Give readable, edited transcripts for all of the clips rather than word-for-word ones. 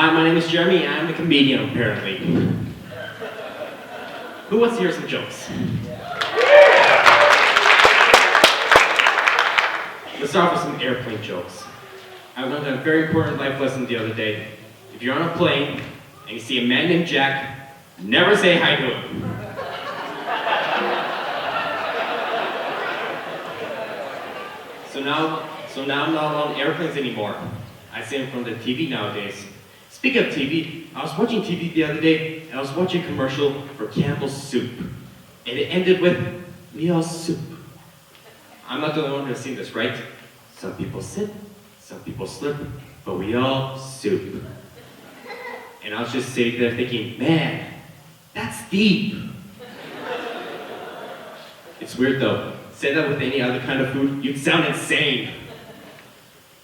Hi, my name is Jeremy, and I'm a comedian, apparently. Who wants to hear some jokes? Let's start with some airplane jokes. I learned a very important life lesson the other day. If you're on a plane and you see a man named Jack, never say hi to him. So now I'm not on airplanes anymore. I see them from the TV nowadays. Speaking of TV, I was watching TV the other day, and I was watching a commercial for Campbell's Soup. And it ended with, "We all soup." I'm not the only one who's seen this, right? Some people sit, some people slip, but we all soup. And I was just sitting there thinking, man, that's deep. It's weird though. Say that with any other kind of food, you'd sound insane.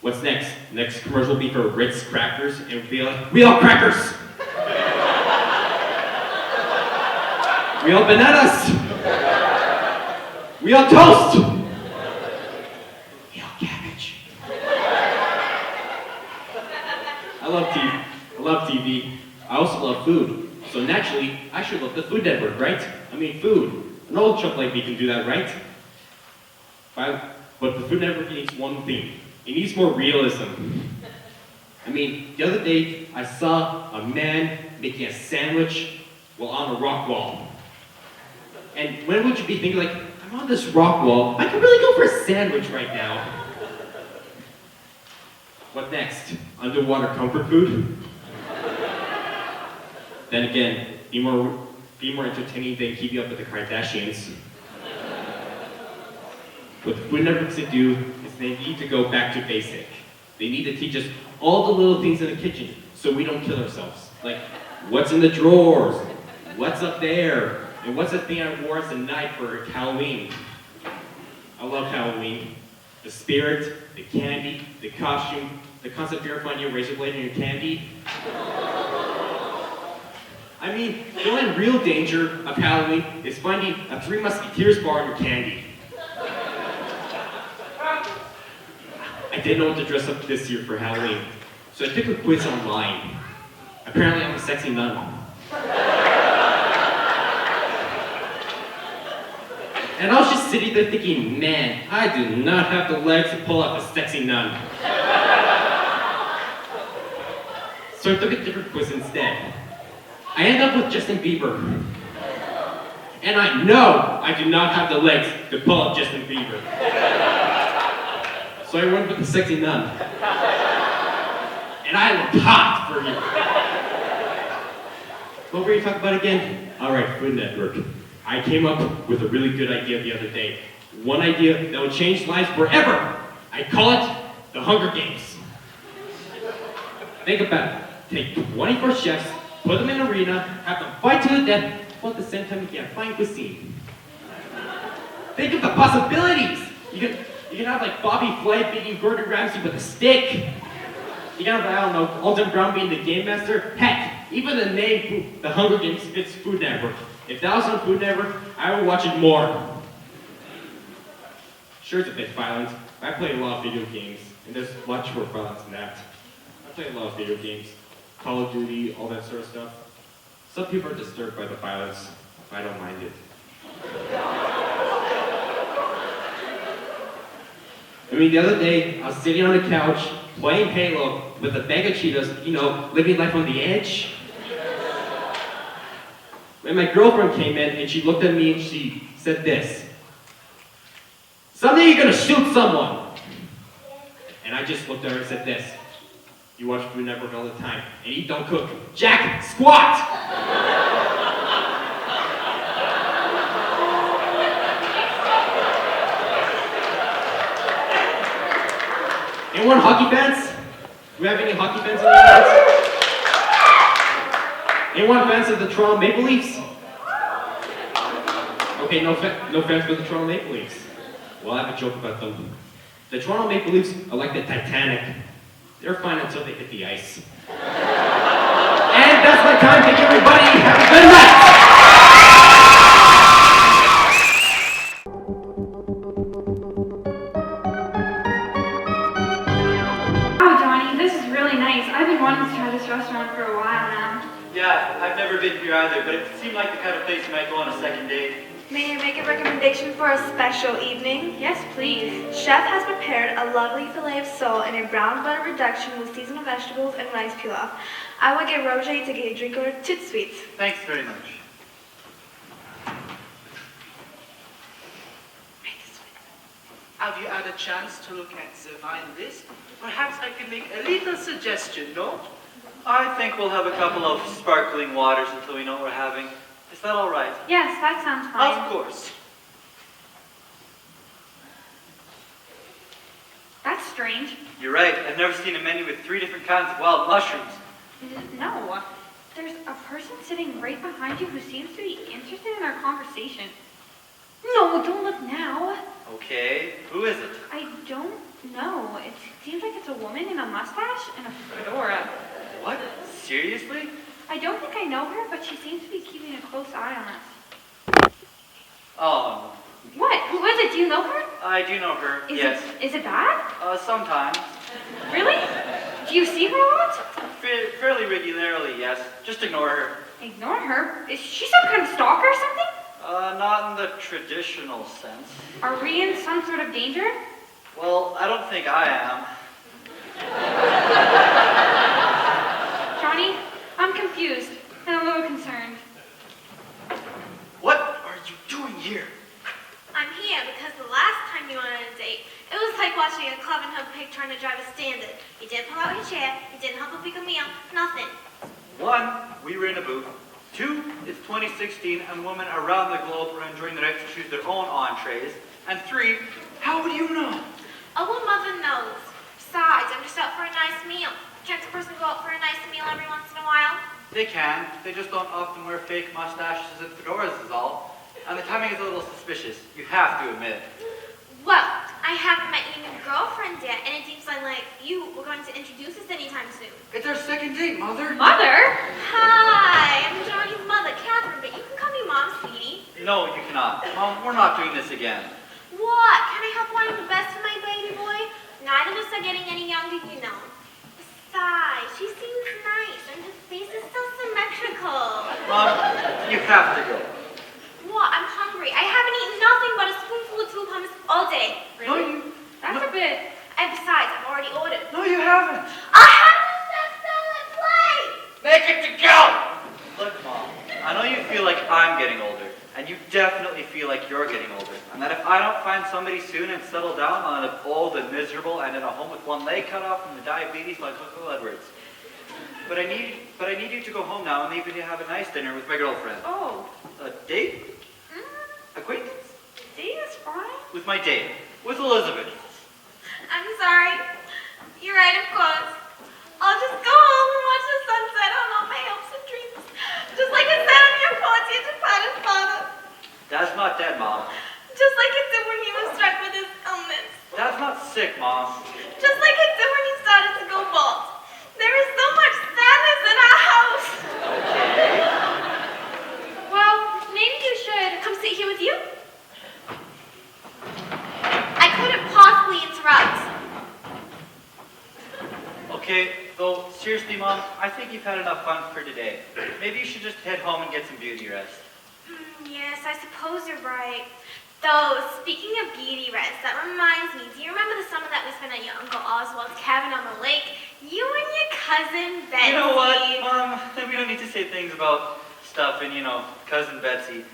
What's next? Next commercial will be for Ritz crackers, and it'll be like, "We all crackers! We all bananas! We all toast! We all cabbage!" I love TV. I also love food. So naturally, I should love the Food Network, right? I mean, food. An old chump like me can do that, right? But the Food Network needs one thing. It needs more realism. I mean, the other day, I saw a man making a sandwich while on a rock wall. And when would you be thinking, like, I'm on this rock wall, I could really go for a sandwich right now. What next? Underwater comfort food? Then again, be more entertaining than keeping up with the Kardashians. What the Food Networks to do is they need to go back to basic. They need to teach us all the little things in the kitchen so we don't kill ourselves. Like, what's in the drawers? What's up there? And what's the thing I wore as a night for Halloween? I love Halloween. The spirit, the candy, the costume, the concept of finding your razor blade in your candy. I mean, the only real danger of Halloween is finding a Three Musketeers bar in your candy. I didn't know what to dress up this year for Halloween, so I took a quiz online. Apparently I'm a sexy nun. And I was just sitting there thinking, man, I do not have the legs to pull off a sexy nun. So I took a different quiz instead. I ended up with Justin Bieber. And I know I do not have the legs to pull off Justin Bieber. So I went with the sexy nun. And I looked hot for you. What were you talking about again? Alright, Food Network. I came up with a really good idea the other day. One idea that will change lives forever. I call it the Hunger Games. Think about it. Take 24 chefs, put them in an arena, have them fight to the death, while at the same time you can have fine cuisine. Think of the possibilities! You can have like Bobby Flay beating Gordon Ramsay with a stick. You can have, I don't know, Alton Brown being the game master. Heck, even the name, the Hunger Games, fits Food Network. If that was on Food Network, I would watch it more. Sure, it's a bit violent. I play a lot of video games, and there's much more violence than that. I play a lot of video games, Call of Duty, all that sort of stuff. Some people are disturbed by the violence. I don't mind it. I mean, the other day, I was sitting on the couch, playing Halo, with a bag of Cheetos, you know, living life on the edge. When my girlfriend came in, and she looked at me and she said this. "Someday you're gonna shoot someone." And I just looked at her and said this. "You watch Food Network all the time, and you don't cook. Jack, squat!" Anyone hockey fans? Do we have any hockey fans in the audience? Anyone fans of the Toronto Maple Leafs? Okay, no fans for the Toronto Maple Leafs. Well, I have a joke about them. The Toronto Maple Leafs are like the Titanic. They're fine until they hit the ice. And that's my time. Thank you, everybody. Have a good night. Wow, Johnny, this is really nice. I've been wanting to try this for restaurant for a while now. Yeah, I've never been here either, but it seemed like the kind of place you might go on a second date. May I make a recommendation for a special evening? Yes, please. Chef has prepared a lovely fillet of sole in a brown butter reduction with seasonal vegetables and rice pilaf. I will get Roger to get a drink or two sweets. Thanks very much. Have you had a chance to look at the wine list? Perhaps I can make a little suggestion, no? I think we'll have a couple of sparkling waters until we know what we're having. Is that all right? Yes, that sounds fine. Of course. That's strange. You're right. I've never seen a menu with 3 different kinds of wild mushrooms. No. There's a person sitting right behind you who seems to be interested in our conversation. No, don't look now. Okay, who is it? I don't know. It seems like it's a woman in a mustache and a fedora. What? Seriously? I don't think I know her, but she seems to be keeping a close eye on us. Oh, What? Who is it? Do you know her? I do know her, yes. Is it bad? Sometimes. Really? Do you see her a lot? Fairly regularly, yes. Just ignore her. Ignore her? Is she some kind of stalker or something? Not in the traditional sense. Are we in some sort of danger? Well, I don't think I am. Johnny, I'm confused and a little concerned. What are you doing here? I'm here because the last time you went on a date, it was like watching a Clevenham pig trying to drive a standard. You didn't pull out your chair, you didn't help him pick a meal, nothing. 1, we were in a booth. 2, it's 2016 and women around the globe are enjoying the right to choose their own entrees. And 3, how would you know? Oh, well, mother knows. Besides, I'm just out for a nice meal. Can't a person go out for a nice meal every once in a while? They can. They just don't often wear fake mustaches and fedoras is all. And the timing is a little suspicious, you have to admit. Well, I haven't met your new girlfriend yet, and it seems like you were going to introduce us anytime soon. It's our second date, Mother. Mother? Hi, I'm Johnny's mother, Catherine, but you can call me Mom, sweetie. No, you cannot. Mom, we're not doing this again. What? Can I help wanting the best for my baby boy? Neither of us are getting any younger, you know. Besides, she seems nice, and her face is so symmetrical. Mom, you have to go. What? I'm hungry. I haven't eaten nothing but a spoonful of tube hummus all day. No, That's a bit. And besides, I've already ordered. No, you haven't. I haven't set salad plate! Make it to go! Look, Mom, I know you feel like I'm getting older, and you definitely feel like you're getting older, and that if I don't find somebody soon and settle down, I'll end up old and miserable and in a home with one leg cut off from the diabetes like Uncle Edwards. But I need you to go home now and leave me to have a nice dinner with my girlfriend. Oh. A date? Acquaintance? Date is fine. With my date. With Elizabeth. I'm sorry. You're right, of course. I'll just go home and watch the sunset on all my hopes and dreams. Just like it said on your porch, your departed father. Dad's not dead, Mom. Just like it did when he was struck with his illness. Dad's not sick, Mom. Just like it did when he started to go bald. There is so much sadness in our house. Well, maybe you should. Come sit here with you? I couldn't possibly interrupt. Okay, though, seriously, Mom, I think you've had enough fun for today. Maybe you should just head home and get some beauty rest. Yes, I suppose you're right. Though, speaking of beauty rest, that reminds me, do you remember the summer that we spent at your Uncle Oswald's cabin on the lake? You and your cousin Betsy. You know what, Mom? We don't need to say things about stuff and, Cousin Betsy.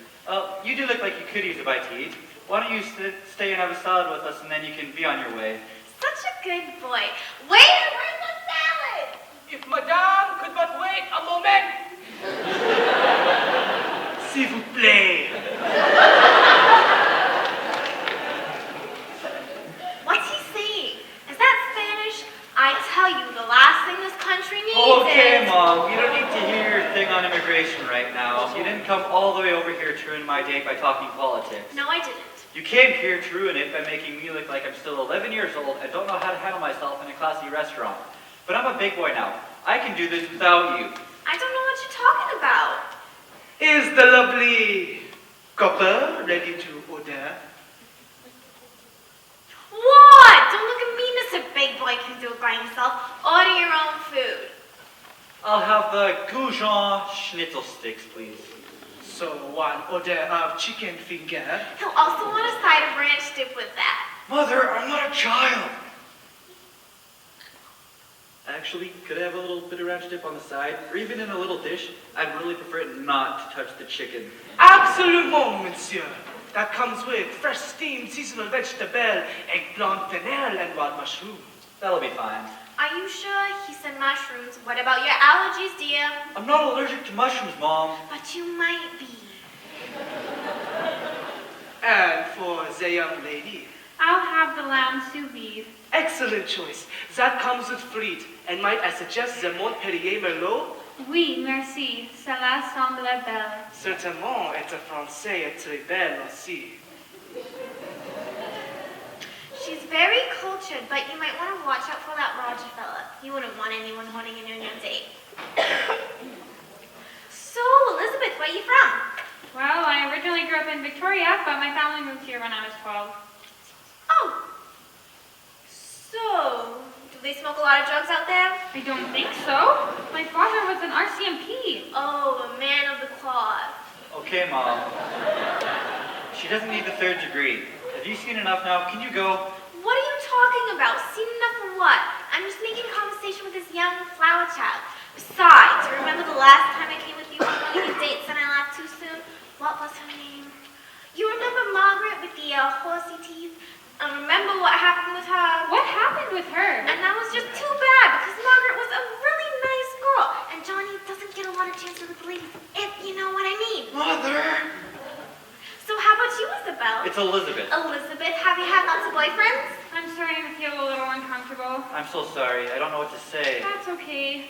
You do look like you could use a bite to eat. Why don't you stay and have a salad with us and then you can be on your way? Such a good boy. Waiter, where's the salad? If Madame could but wait a moment. S'il vous plaît. What's he saying? Is that Spanish? I tell you, the last thing this country needs Okay, is... Mom, you don't need to hear your thing on immigration right now. You didn't come all the way over here to ruin my date by talking politics. No, I didn't. You came here to ruin it by making me look like I'm still 11 years old and don't know how to handle myself in a classy restaurant. But I'm a big boy now. I can do this without you. I don't know what you're talking about. Is the lovely copper ready to order? What? Don't look at me, Mr. Big Boy can do it by himself. Order your own food. I'll have the Goujon schnitzel sticks, please. So one order of chicken finger. He'll also want a side of ranch dip with that. Mother, I'm not a child. Actually, could I have a little bit of ranch dip on the side, or even in a little dish? I'd really prefer it not to touch the chicken. Absolument, monsieur. That comes with fresh steamed seasonal vegetable, eggplant, fennel, and wild mushroom. That'll be fine. Are you sure? He said mushrooms. What about your allergies, dear? I'm not allergic to mushrooms, Mom. But you might be. And for the young lady, I'll have the lamb sous vide. excellent choice. That comes with frites. And might I suggest the Montpellier Merlot? Oui, merci. Cela semble belle. Certainement, et français est très belle aussi. She's very cultured, but you might want to watch out for that Roger fella. You wouldn't want anyone holding in on your date. So, Elizabeth, where are you from? Well, I originally grew up in Victoria, but my family moved here when I was 12. Oh. So, do they smoke a lot of drugs out there? I don't think so. My father was an RCMP. Oh, a man of the cloth. Okay, Mom. She doesn't need the 3rd degree. Have you seen enough now? Can you go? What are you talking about? Seen enough for what? I'm just making conversation with this young flower child. Besides, you remember the last time I came with you on one of your dates and I left too soon? What was her name? You remember Margaret with the horsey teeth? Remember what happened with her? What happened with her? And that was just too bad because Margaret was a really nice girl. And Johnny doesn't get a lot of chances with ladies, if you know what I mean. Mother! So how about you, Isabel? It's Elizabeth. Elizabeth, have you had lots of boyfriends? I'm starting to feel a little uncomfortable. I'm so sorry. I don't know what to say. That's okay.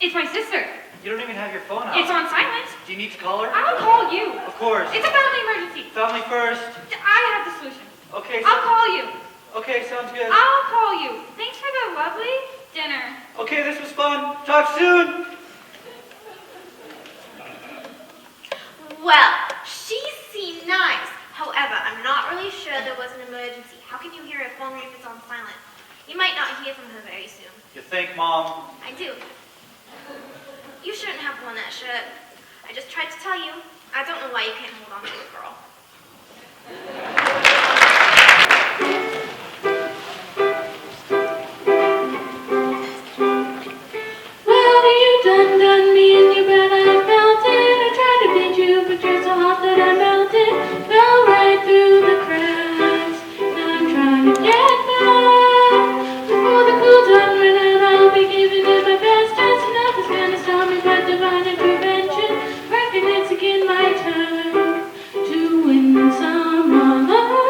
It's my sister. You don't even have your phone out. It's on silent. Do you need to call her? I'll call you. Of course. It's a family emergency. Family first. I have the solution. Okay, I'll call you. Okay, sounds good. I'll call you. Thanks for the lovely dinner. Okay, this was fun. Talk soon. Well, she seemed nice. However, I'm not really sure there was an emergency. How can you hear a phone ring if it's on silent? You might not hear from her very soon. You think, Mom? I do. You shouldn't have worn that shirt. I just tried to tell you. I don't know why you can't hold on to a girl. Well, you done me and you bet I felt it. I tried to beat you, but you're so hot that I melted. Fell right through the cracks. Now I'm trying to get back. Before the cool time ran out, I'll be giving it my best. Chance enough is gonna stop me, but divine intervention. Reckon it's again my turn to win some other.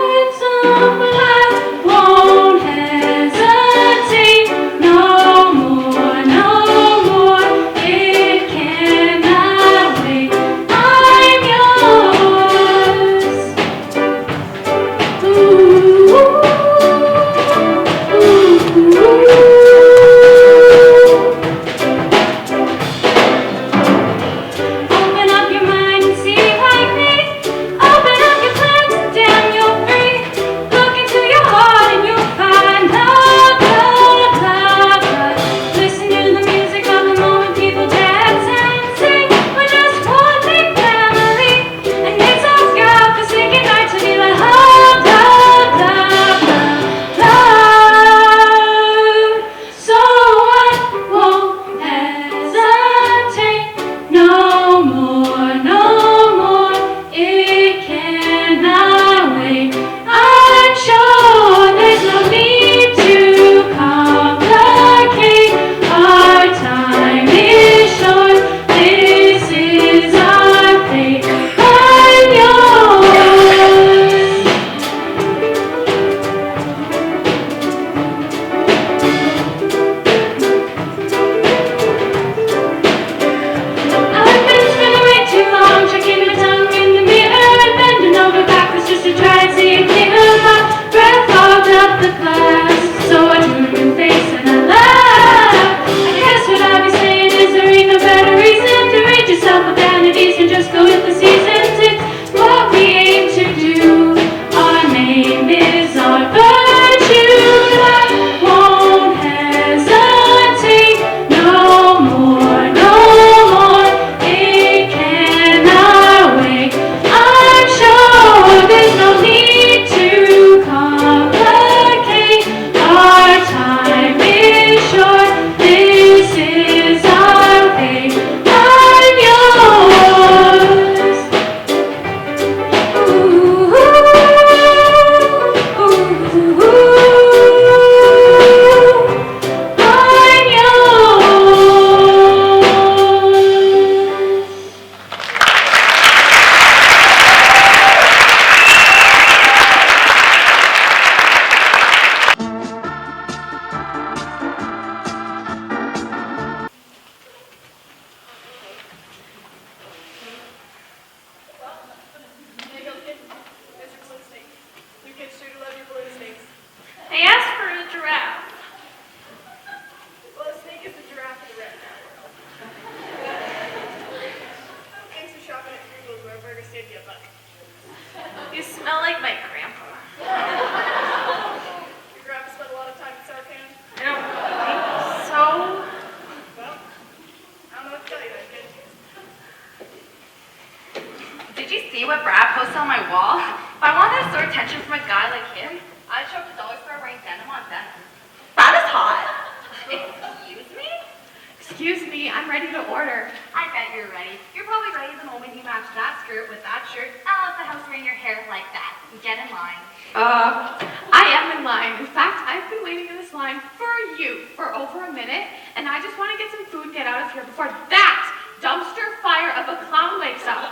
order. I bet you're ready. You're probably ready the moment you match that skirt with that shirt out of the house wearing your hair like that. Get in line. I am in line. In fact, I've been waiting in this line for you for over a minute, and I just want to get some food and get out of here before that dumpster fire of a clown wakes up.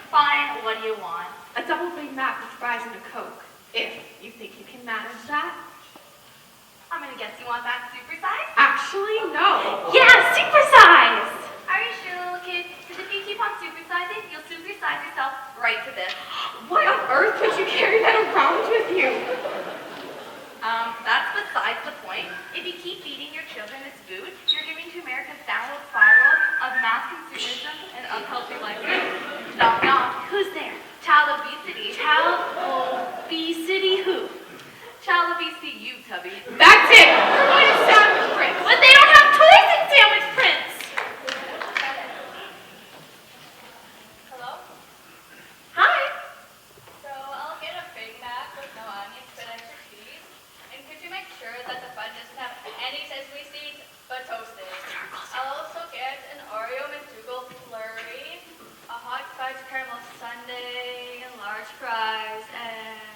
Fine, what do you want? A double Big Mac with fries and a Coke, if you think you can manage that. I'm gonna guess you want that supersize? Actually, no. Yeah, supersize! Are you sure, little kid? Because if you keep on supersizing, you'll supersize yourself right to this. Why on earth would you carry that around with you? That's besides the point. If you keep feeding your children this food, you're giving to America's downward spiral of mass consumerism and unhealthy lifestyle. Knock, knock. Who's there? Child obesity. Child obesity who? Child obesity you, Tubby. That's it. We're going to Sandwich Prince. But they don't have toys in Sandwich Prince. Hello? Hi. So I'll get a Big Mac with no onions but extra cheese. And could you make sure that the bun doesn't have any sesame seeds but toasted? I'll also get an Oreo McDougal flurry, a hot fudge caramel sundae, and large fries, and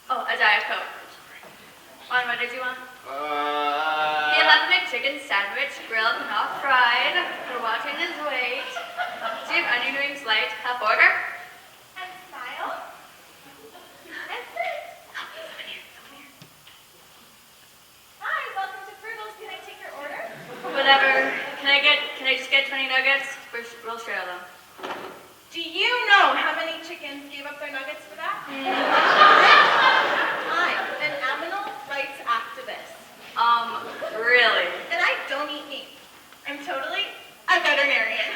a Diet Coke. What did you want? He'll have a McChicken sandwich, grilled, not fried. We're watching his weight. Do you have onion rings light? Half order? And smile. And sit. Hi, welcome to Frugal's. Can I take your order? Whatever. Can I just get 20 nuggets? We'll share them. Do you know how many chickens gave up their nuggets for that? I'm an animal rights activist. Really? And I don't eat meat. I'm totally a veterinarian.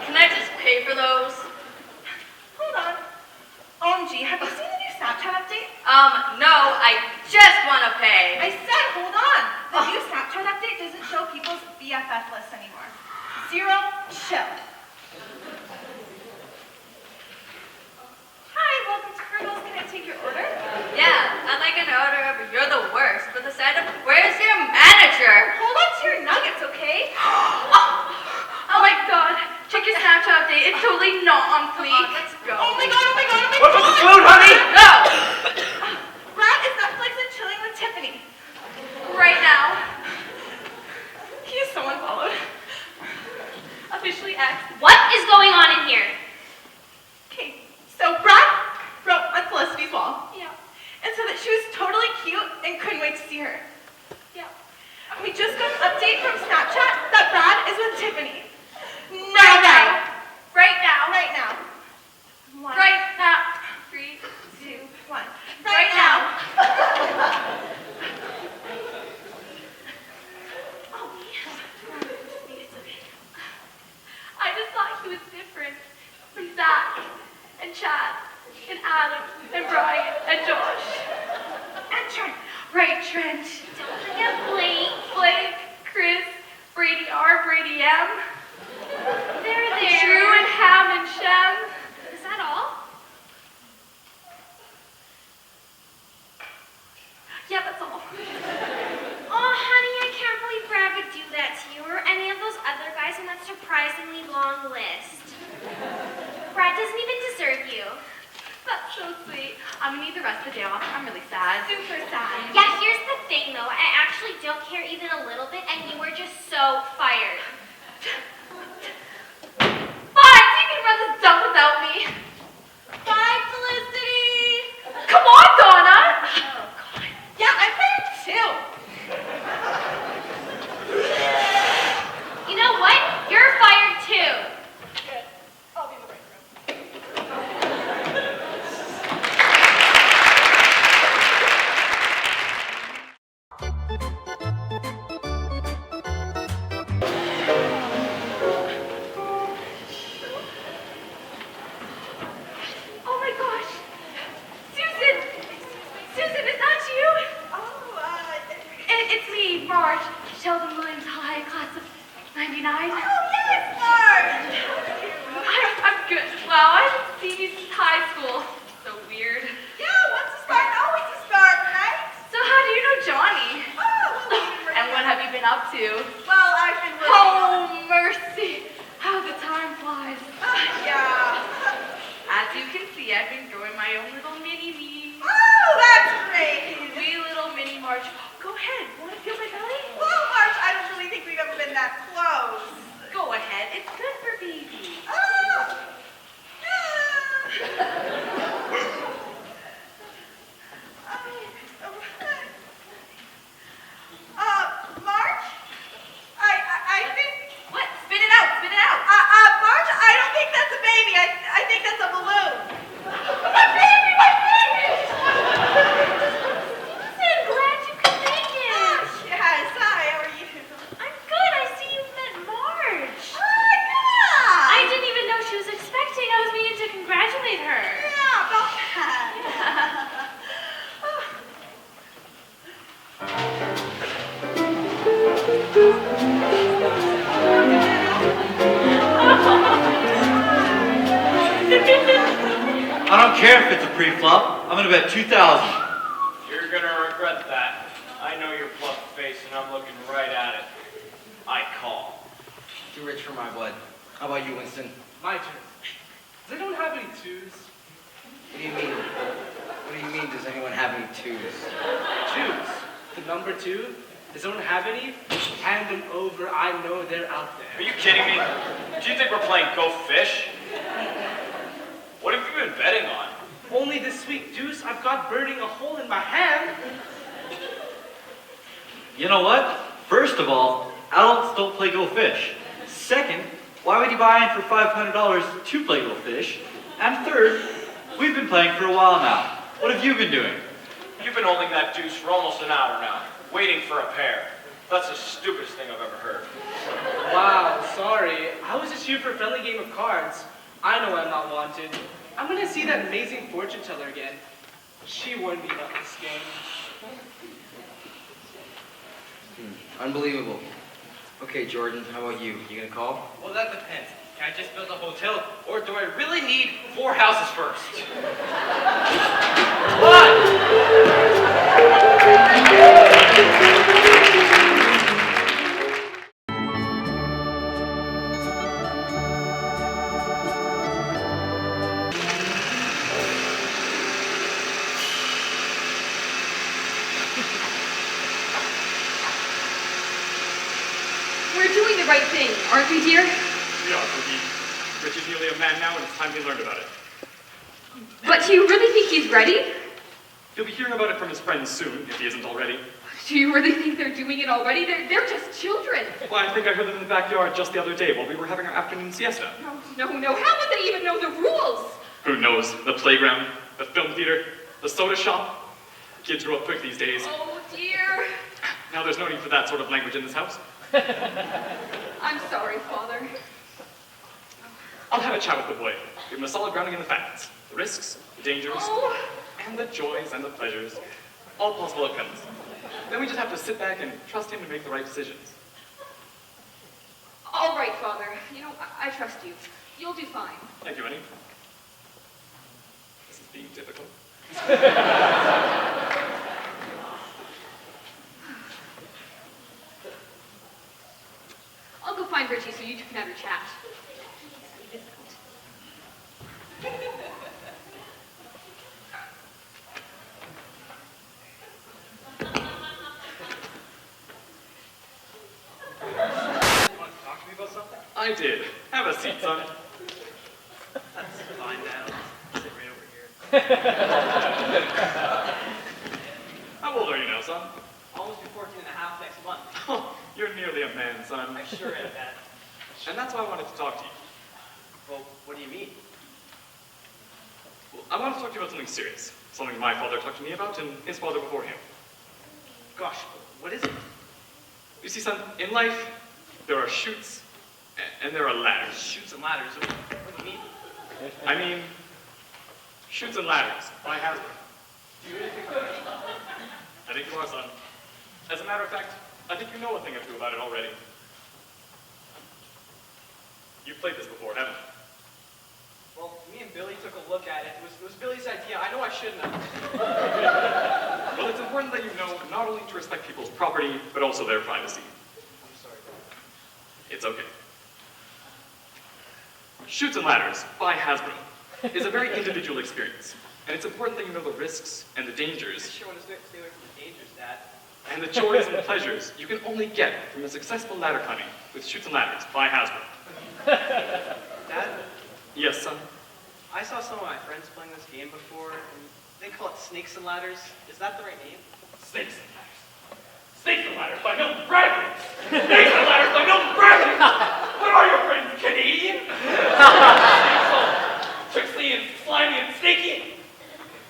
Can I just pay for those? Hold on. OMG, have you seen the new Snapchat update? No, I just want to pay. I said hold on. The new Snapchat update doesn't show people's BFF lists anymore. Zero chill. Hi, welcome to Frugal's. Can I take your order? Yeah, I'd like an order of You're the Worst with a side of Where's Your Manager? Hold on to your nuggets, okay? Oh my god, check your Snapchat update. It's totally not on fleek. Let's go. Oh my god, oh my god, oh my What's god! with the food, honey? No! Brad is Netflix and chilling with Tiffany. Right now. He is so unfollowed. Officially X. What is going on in here? Okay, so Brad wrote on Felicity's wall. Yeah. And said that she was totally cute and couldn't wait to see her. Yeah. We just got an update from Snapchat that Brad is with Tiffany. Now, right. Right now. Right now. One. Right now. 3, 2, 1. Right now. Oh, yeah. I just thought he was different from Zach and Chad and Adam and Brian and Josh. And Trent. Right, Trent. Don't forget Blake. Blake, Chris, Brady R, Brady M, They're there. Drew and Ham and Shem. Is that all? Yeah, that's all. Oh, honey, I can't believe Brad would do that to you or any of those other guys on that surprisingly long list. Brad doesn't even deserve you. That's so sweet. I'm gonna need the rest of the day off. I'm really sad. Super sad. Yeah, here's the thing though. I actually don't care even a little bit, and you were just so fired. Fine, so you can run this dump without me. Bye, Felicity. Come on, Donna. Oh, God. Yeah, I'm fired too. You know what? You're fired too. Good. I'll be in the break room. Oh my gosh. Susan! Susan, is that you? It's me, Marge. Sheldon-Williams High, class of 99. yes, Marge. I'm good. Wow, I haven't seen you since high school. So weird. Yeah, once a spark, always a spark, right? So how do you know Johnny? Oh, should congratulate her. Yeah, about that. I don't care if it's a pre-flop. I'm gonna bet 2,000. You're gonna regret that. I know your bluff face, and I'm looking right at it. I call. Too rich for my blood. How about you, Winston? My turn. They don't have any twos. What do you mean? What do you mean, does anyone have any twos? Twos. The number 2. They don't have any. Hand them over. I know they're out Are there. you kidding me? Do you think we're playing Go Fish? What have you been betting on? Only this week, Deuce. I've got burning a hole in my hand. You know what? First of all, adults don't play Go Fish. Second, why would you buy in for $500 to play Go Fish? And third, we've been playing for a while now. What have you been doing? You've been holding that deuce for almost an hour now, waiting for a pair. That's the stupidest thing I've ever heard. Wow, sorry. I was just here for a friendly game of cards. I know I'm not wanted. I'm gonna see that amazing fortune teller again. She warned me about this game. Unbelievable. Okay, Jordan, how about you? You gonna call? Well, that depends. Can I just build a hotel, or do I really need 4 houses first? We're doing the right thing, aren't we, dear? Yeah, Cookie. Rich is nearly a man now, and it's time he learned about it. But do you really think he's ready? He'll be hearing about it from his friends soon, if he isn't already. Do you really think they're doing it already? They're just children. Well, I think I heard them in the backyard just the other day while we were having our afternoon siesta. No. How would they even know the rules? Who knows? The playground, the film theater, the soda shop. Kids grow up quick these days. Oh, dear. Now there's no need for that sort of language in this house. I'm sorry, Father. I'll have a chat with the boy. Give him a solid grounding in the facts. The risks, the dangers, Oh. and the joys and the pleasures. All possible outcomes. Then we just have to sit back and trust him to make the right decisions. All right, Father. You know, I trust you. You'll do fine. Thank you, Annie. This is being difficult. I'll go find Richie so you two can have your chat. You want to talk to me about something? I did. Have a seat, son. That's fine, Dad. I'll sit right over here. How old are you now, son? Almost be 14 and a half next month. Oh, you're nearly a man, son. I sure am, Dad. And that's why I wanted to talk to you. Well, what do you mean? Well, I want to talk to you about something serious. Something my father talked to me about and his father before him. Gosh, what is it? You see, son, in life, there are chutes and there are ladders. Chutes and ladders. What do you mean? I mean, chutes and ladders by Hasbro. Do you really think I'm ready? I think you are, son. As a matter of fact, I think you know a thing or two about it already. You've played this before, haven't you? Well, me and Billy took a look at it. It was Billy's idea. I know I shouldn't have. Well, it's important that you know not only to respect people's property, but also their privacy. I'm sorry, Dad. It's okay. Chutes and Ladders by Hasbro is a very individual experience, and it's important that you know the risks and the I dangers sure want to stay away from the dangers, Dad. and the joys and pleasures you can only get from a successful ladder climbing with Chutes and Ladders by Hasbro. Dad, Yes, son. I saw some of my friends playing this game before, and they call it Snakes and Ladders. Is that the right name? Snakes and Ladders. Snakes and Ladders by Milton Bradley. Snakes and Ladders by Milton Bradley. What are your friends, Canadian? Snakes all tricksy and slimy and snaky.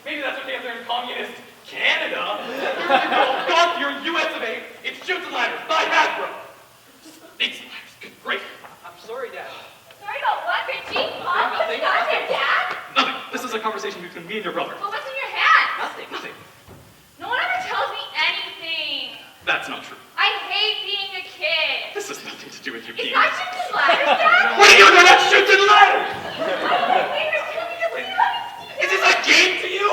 Maybe that's what they have there in communist Canada. No, God, you're US of A. It's Chutes and Ladders by Hasbro. Snakes and Ladders, good grief. I'm sorry, Dad. Sorry about what, Richie? Nothing, Got nothing. it, Dad? a conversation between me and your brother. Well, what's in your hat? Nothing. No one ever tells me anything. That's not true. I hate being a kid. This has nothing to do with you It's being... not Chutes and Ladders, Dad. What do you know about Chutes and Ladders? Is this a game to you?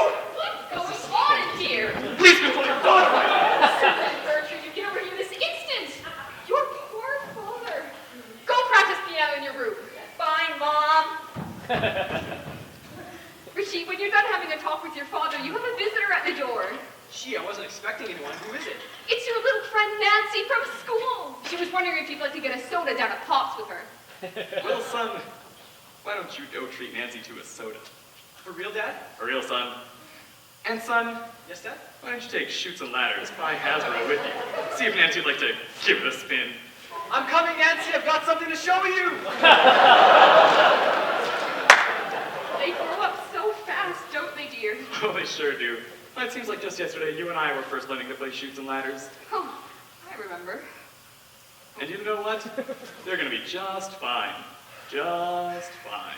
What's going on in here? Please control your thoughts. Gertrude, you get over here this instant. Your poor father. Go practice piano in your room. Fine, Mom. Richie, when you're done having a talk with your father, you have a visitor at the door. Gee, I wasn't expecting anyone. Who is it? It's your little friend Nancy from school. She was wondering if you'd like to get a soda down at Pop's with her. Well, son, why don't you go treat Nancy to a soda? For real, Dad? For real, son. And son, Yes, Dad? why don't you take Chutes and Ladders by Hasbro with you? See if Nancy would like to give it a spin. I'm coming, Nancy. I've got something to show you. They grow up so fast, don't they, dear? Oh, they sure do. Well, it seems like just yesterday you and I were first learning to play Chutes and Ladders. Oh, I remember. And you know what? They're gonna be just fine. Just fine.